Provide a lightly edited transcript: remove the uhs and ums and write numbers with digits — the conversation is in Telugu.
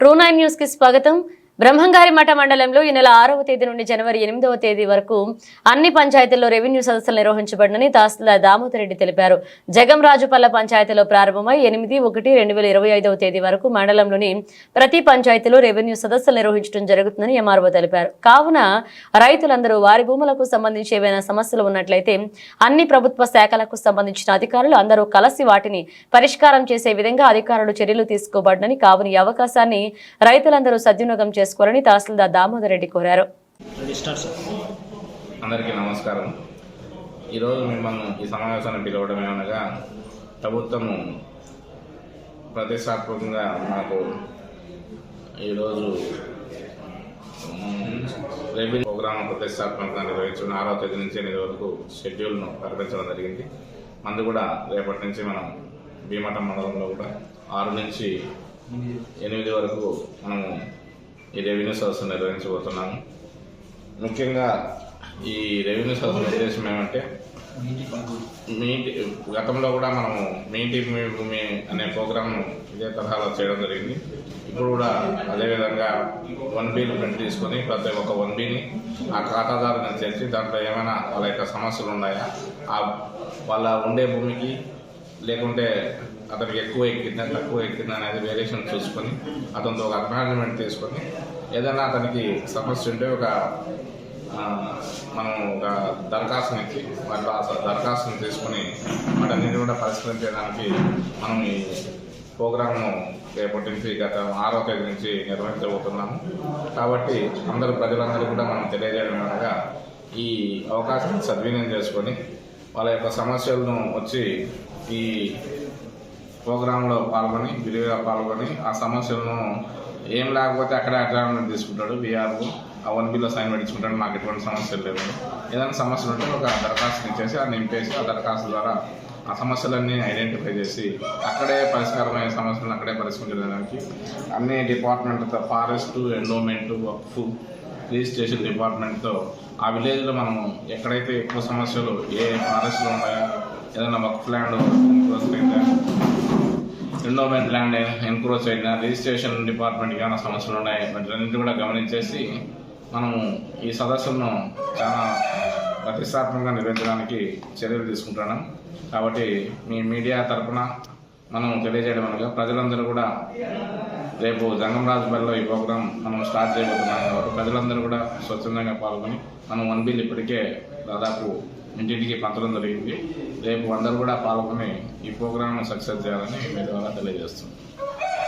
ట్రూ9 న్యూస్ కి స్వాగతం. బ్రహ్మంగారి మఠ మండలంలో ఈ నెల 6వ తేదీ నుండి జనవరి 8వ తేదీ వరకు అన్ని పంచాయతీల్లో రెవెన్యూ సదస్సులు నిర్వహించబడనని తహసీల్దార్ దామోదర్ రెడ్డి తెలిపారు. జగంరాజుపల్ల పంచాయతీలో ప్రారంభమై 8/1/2025వ తేదీ వరకు మండలంలోని ప్రతి పంచాయతీలో రెవెన్యూ సదస్సులు నిర్వహించడం జరుగుతుందని ఎంఆర్ఓ తెలిపారు. కావున రైతులందరూ వారి భూములకు సంబంధించి ఏవైనా సమస్యలు ఉన్నట్లయితే అన్ని ప్రభుత్వ శాఖలకు సంబంధించిన అధికారులు అందరూ కలిసి వాటిని పరిష్కారం చేసే విధంగా అధికారులు చర్యలు తీసుకోబడనని, కావున ఈ అవకాశాన్ని రైతులందరూ సద్వినియోగం చేసుకోవాలని తహసీల్దార్ దామోదర్ రెడ్డి కోరారు. అందరికీ నమస్కారం. ఈరోజు మిమ్మల్ని ఈ సమావేశాన్ని పిలవడం ఏమనగా, ప్రభుత్వము ప్రతిష్టాత్మకంగా నాకు ఈరోజు రెవెన్యూ ప్రోగ్రాం ప్రతిష్టాత్మకంగా నిర్వహించిన 6వ తేదీ నుంచి 8 వరకు షెడ్యూల్ను ప్రకటించడం జరిగింది. మందు కూడా రేపటి నుంచి మనం భీమటం మండలంలో కూడా 6 నుంచి 8 వరకు మనము ఈ రెవెన్యూ సదస్సు నిర్వహించబోతున్నాము. ముఖ్యంగా ఈ రెవెన్యూ సదస్సు ఉద్దేశం ఏమంటే, గతంలో కూడా మనము మీ ఇంటి మీ భూమి అనే ప్రోగ్రామ్ను ఇదే తరహాలో చేయడం జరిగింది. ఇప్పుడు కూడా అదేవిధంగా 1Bను ప్రింట్ తీసుకొని ప్రతి ఒక్క 1Bని ఆ ఖాతాదారుని చేర్చి దాంట్లో ఏమైనా వాళ్ళ యొక్క సమస్యలు ఉన్నాయా, వాళ్ళ ఉండే భూమికి లేకుంటే అతనికి ఎక్కువ ఎక్కిందా తక్కువ ఎక్కిందా అనేది వేరియేషన్ చూసుకొని అతనితో ఒక అగ్నాలజ్మెంట్ తీసుకొని ఏదైనా అతనికి సమస్య ఉంటే మనం ఒక దరఖాస్తుని ఇచ్చి వాటి దరఖాస్తుని తీసుకొని వాటన్నిటి కూడా పరిష్కరించడానికి మనం ఈ ప్రోగ్రామ్ను రేపటి నుంచి గత 6వ తేదీ నుంచి నిర్వహించబోతున్నాము. కాబట్టి ప్రజలందరూ కూడా మనం తెలియజేయడం అనగా, ఈ అవకాశాన్ని సద్వినియోగం చేసుకొని వాళ్ళ యొక్క సమస్యలను వచ్చి ఈ ప్రోగ్రాంలో పాల్గొని విరివిగా పాల్గొని ఆ సమస్యలను ఏం లేకపోతే అక్కడే అగ్రిమెంట్ తీసుకుంటాడు వీఆర్ఓ, ఆ 1Bలో సైన్ పెట్టించుకుంటాడు. నాకు ఎటువంటి సమస్యలు లేవు. ఏదైనా సమస్యలు ఉంటే ఒక దరఖాస్తుని ఇచ్చేసి ఆ నింపేసి ఆ దరఖాస్తు ద్వారా ఆ సమస్యలన్నీ ఐడెంటిఫై చేసి అక్కడే పరిష్కారమైన సమస్యలను అక్కడే పరిష్కరించడానికి అన్ని డిపార్ట్మెంట్తో, ఫారెస్ట్, ఎండోమెంట్, వక్ఫ్, రిజిస్ట్రేషన్ డిపార్ట్మెంట్తో ఆ విలేజ్లో మనం ఎక్కడైతే ఎక్కువ సమస్యలు ఏ ఫారెస్ట్లో ఉన్నాయో, ఏదైనా వక్ఫ్ ల్యాండ్ ఎన్క్రోచ్ అయిందా, ఎండోమెంట్ ల్యాండ్ ఎన్క్రోచ్ అయినా, రిజిస్ట్రేషన్ డిపార్ట్మెంట్కి ఏమైనా సమస్యలు ఉన్నాయి, వాటిన్నింటినీ కూడా గమనించేసి మనము ఈ సదస్సులను చాలా ప్రతిష్టాత్మకంగా నిర్వహించడానికి చర్యలు తీసుకుంటున్నాం. కాబట్టి మీ మీడియా తరఫున మనం తెలియజేయడం అనగా, ప్రజలందరూ కూడా రేపు జంగంరాజుపల్లిలో ఈ ప్రోగ్రాం మనం స్టార్ట్ చేయబోతున్నాం. కాబట్టి ప్రజలందరూ కూడా స్వచ్ఛందంగా పాల్గొని మనం 1Bలు ఇప్పటికే దాదాపు ఇంటింటికి పంచడం జరిగింది. రేపు అందరూ కూడా పాల్గొని ఈ ప్రోగ్రాంను సక్సెస్ చేయాలని మీ ద్వారా తెలియజేస్తున్నాం.